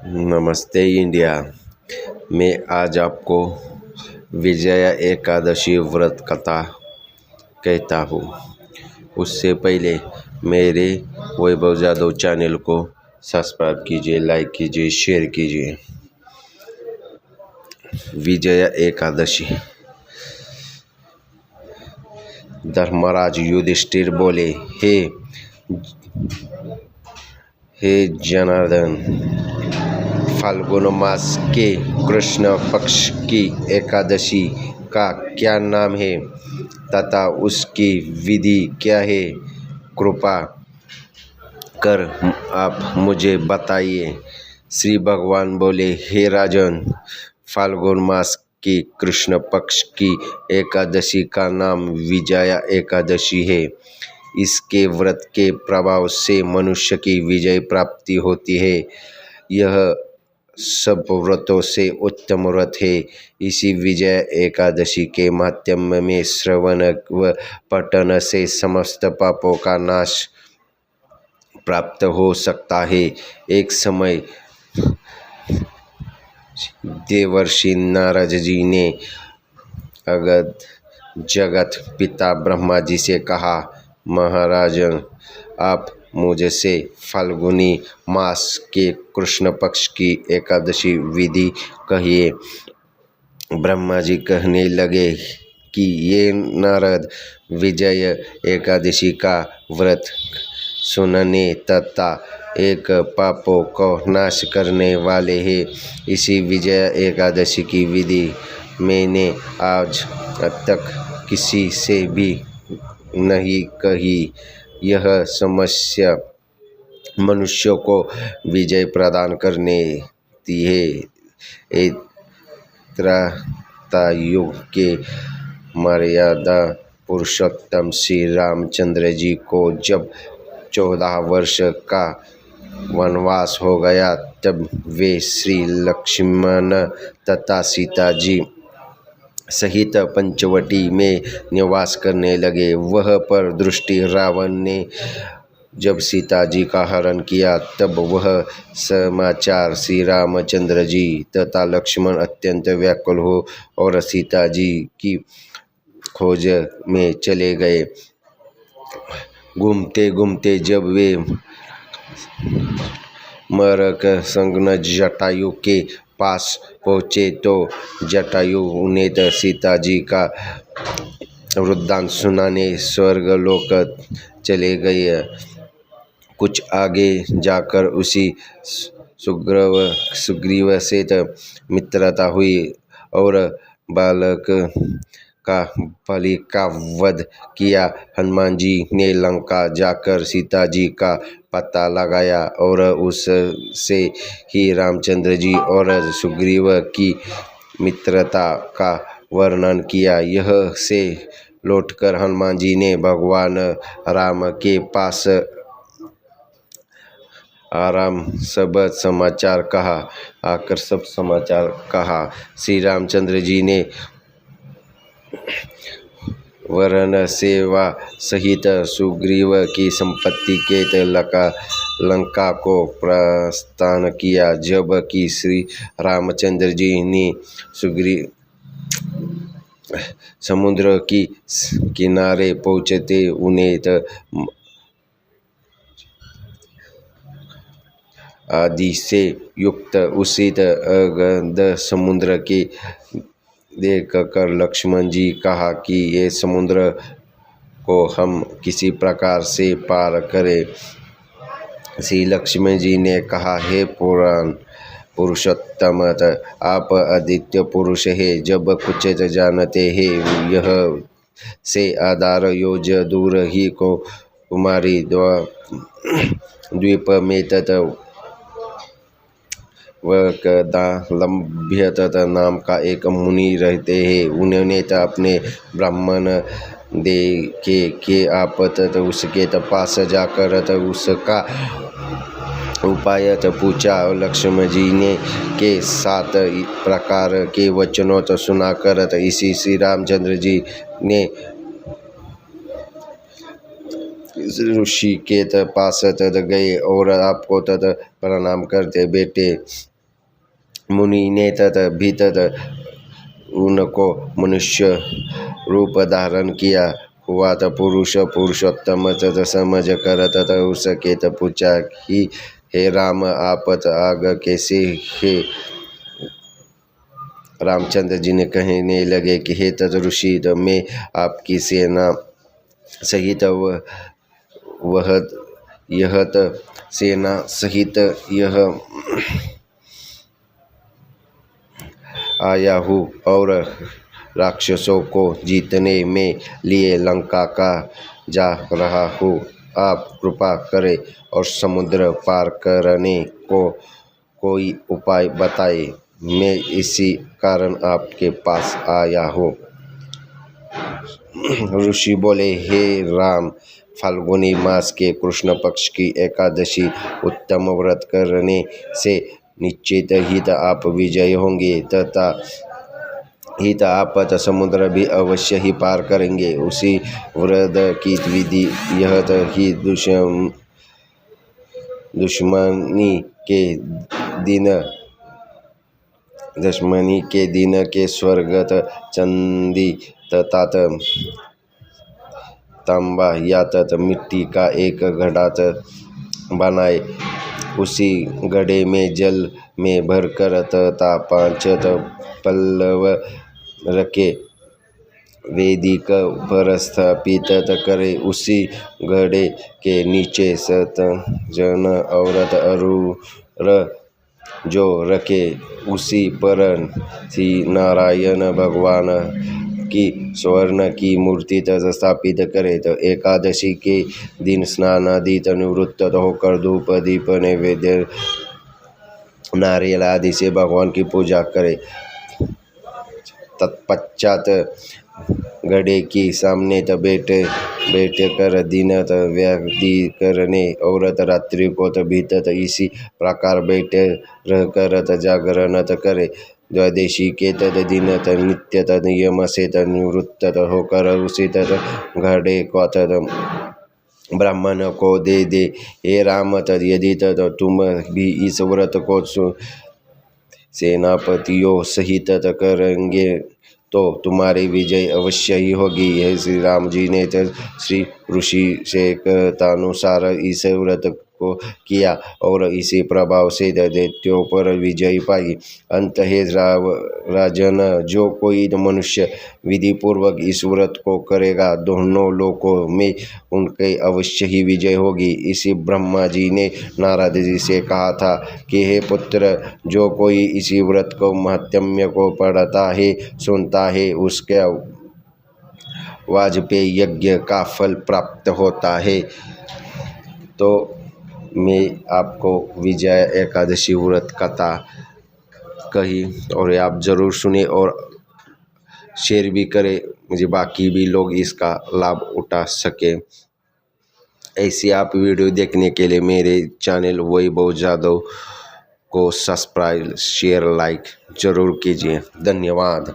नमस्ते इंडिया। मैं आज आपको विजया एकादशी व्रत कथा कहता हूँ। उससे पहले मेरे वैभव जादव चैनल को सब्सक्राइब कीजिए, लाइक कीजिए, शेयर कीजिए। विजया एकादशी। धर्मराज युधिष्ठिर बोले, हे जनार्दन, फाल्गुन मास के कृष्ण पक्ष की एकादशी का क्या नाम है तथा उसकी विधि क्या है? कृपा कर आप मुझे बताइए। श्री भगवान बोले, हे राजन, फाल्गुन मास की कृष्ण पक्ष की एकादशी का नाम विजया एकादशी है। इसके व्रत के प्रभाव से मनुष्य की विजय प्राप्ति होती है। यह सब व्रतों से उत्तम व्रत है। इसी विजय एकादशी के माध्यम में श्रवण व पठन से समस्त पापों का नाश प्राप्त हो सकता है। एक समय देवर्षि नारद जी ने जगत पिता ब्रह्मा जी से कहा, महाराज, आप मुझसे फाल्गुनी मास के कृष्ण पक्ष की एकादशी विधि कहिए। ब्रह्मा जी कहने लगे कि ये नारद, विजय एकादशी का व्रत सुनने तथा एक पापों को नाश करने वाले हैं। इसी विजय एकादशी की विधि मैंने आज तक किसी से भी नहीं कही। यह समस्या मनुष्यों को विजय प्रदान करने दी है। त्रेतायुग के मर्यादा पुरुषोत्तम श्री रामचंद्र जी को जब 14 वर्ष का वनवास हो गया, तब वे श्री लक्ष्मण तथा सीता जी सहित पंचवटी में निवास करने लगे। वह पर दृष्टि रावण ने जब सीता जी का हरण किया, तब वह समाचार श्री रामचंद्र जी तथा लक्ष्मण अत्यंत व्याकुल हो और सीता जी की खोज में चले गए। घूमते घूमते जब वे मरक संगन जटायु के पास पहुँचे, तो जटायु उन्हें सीता जी का वृत्तांत सुनाने स्वर्गलोक चले गए। कुछ आगे जाकर उसी सुग्रीव से मित्रता हुई और बालक का बलि का वध किया। हनुमान जी ने लंका जाकर सीता जी का पता लगाया और उससे ही रामचंद्र जी और सुग्रीव की मित्रता का वर्णन किया। यह से लौटकर हनुमान जी ने भगवान राम के पास सब समाचार कहा। श्री रामचंद्र जी ने वरण सेवा सहित सुग्रीव की संपत्ति के लंका को प्रस्थान किया। जब कि श्री रामचंद्र जी ने समुद्र की किनारे पहुँचते उन्हें आदि से युक्त उसित अगाध समुद्र के देखकर लक्ष्मण जी कहा कि ये समुद्र को हम किसी प्रकार से पार करें। श्री लक्ष्मण जी ने कहा, हे पुरुषोत्तम, आप आदित्य पुरुष है, जब कुछ जानते हैं। यह से आधार योज दूर ही को कुमारी द्वीप में वकदालंभ्य नाम का एक मुनि रहते हैं। उन्होंने अपने ब्राह्मण देखे कि आप उसके पास जाकर उसका उपाय पूछा। लक्ष्मण जी ने के 7 प्रकार के वचनों सुनाकर इसी श्री रामचंद्र जी ने ऋषि के पास गए और आपको प्रणाम करते बैठे। मुनि ने तत भीतर उनको मनुष्य रूप धारण किया हुआ तो पुरुष पुरुषोत्तम तत समझ कर तत उसके त पूछा कि हे राम आप आग कैसे है। रामचंद्र जी ने कहने लगे कि हे तत ऋषि तो मैं आपकी सेना सहित यह आया हूँ और राक्षसों को जीतने में लिए लंका का जा रहा हूँ। आप कृपा करें और समुद्र पार करने को कोई उपाय बताएं। मैं इसी कारण आपके पास आया हूँ। ऋषि बोले, हे राम, फाल्गुनी मास के कृष्ण पक्ष की एकादशी उत्तम व्रत करने से निश्चित हित आप विजय होंगे तथा हित आप समुद्र भी अवश्य ही पार करेंगे। उसी व्रत की विधि यह ही दशमनी के दिन के स्वर्गत चंदी तथा तांबा या मिट्टी का एक घड़ा बनाए, उसी घड़े में जल में भरकर तथा 5 पल्लव रखे वेदिक पर स्थापित करे। उसी घड़े के नीचे 7 जन औरत अरूर जो रखे, उसी पर श्री नारायण भगवान की स्वर्ण की मूर्ति स्थापित करे। तो एकादशी के दिन स्नान आदि निवृत्त होकर धूप दीप नैवेद्य नारियल आदि से भगवान की पूजा करे। तत्पश्चात घड़े के सामने बैठ कर दिन व्यक्ति करने और रात्रि को भीतर इसी प्रकार बैठ रहकर जागरण करे। द्वादशी के दिन नित्य नियम से निवृत्त होकर उसी घड़े को ब्राह्मण को दे दे। हे राम, यदि तुम भी इस व्रत को सेनापतियों सहित करेंगे तो तुम्हारी विजय अवश्य ही होगी। हे श्री राम जी ने श्री ऋषि से कहतानुसार इस व्रत को किया और इसी प्रभाव से दैत्यों पर विजय पाई। अंत है राजन, जो कोई मनुष्य विधि पूर्वक इस व्रत को करेगा, दोनों लोकों में उनके अवश्य ही विजय होगी। इसी ब्रह्मा जी ने नारद जी से कहा था कि हे पुत्र, जो कोई इसी व्रत को महात्म्य को पढ़ता है, सुनता है, उसके वाजपेयी यज्ञ का फल प्राप्त होता है। तो मैं आपको विजय एकादशी व्रत कथा कही और आप ज़रूर सुने और शेयर भी करें, मुझे बाकी भी लोग इसका लाभ उठा सके। ऐसी आप वीडियो देखने के लिए मेरे चैनल वैभव जाधव को सब्सक्राइब शेयर लाइक ज़रूर कीजिए। धन्यवाद।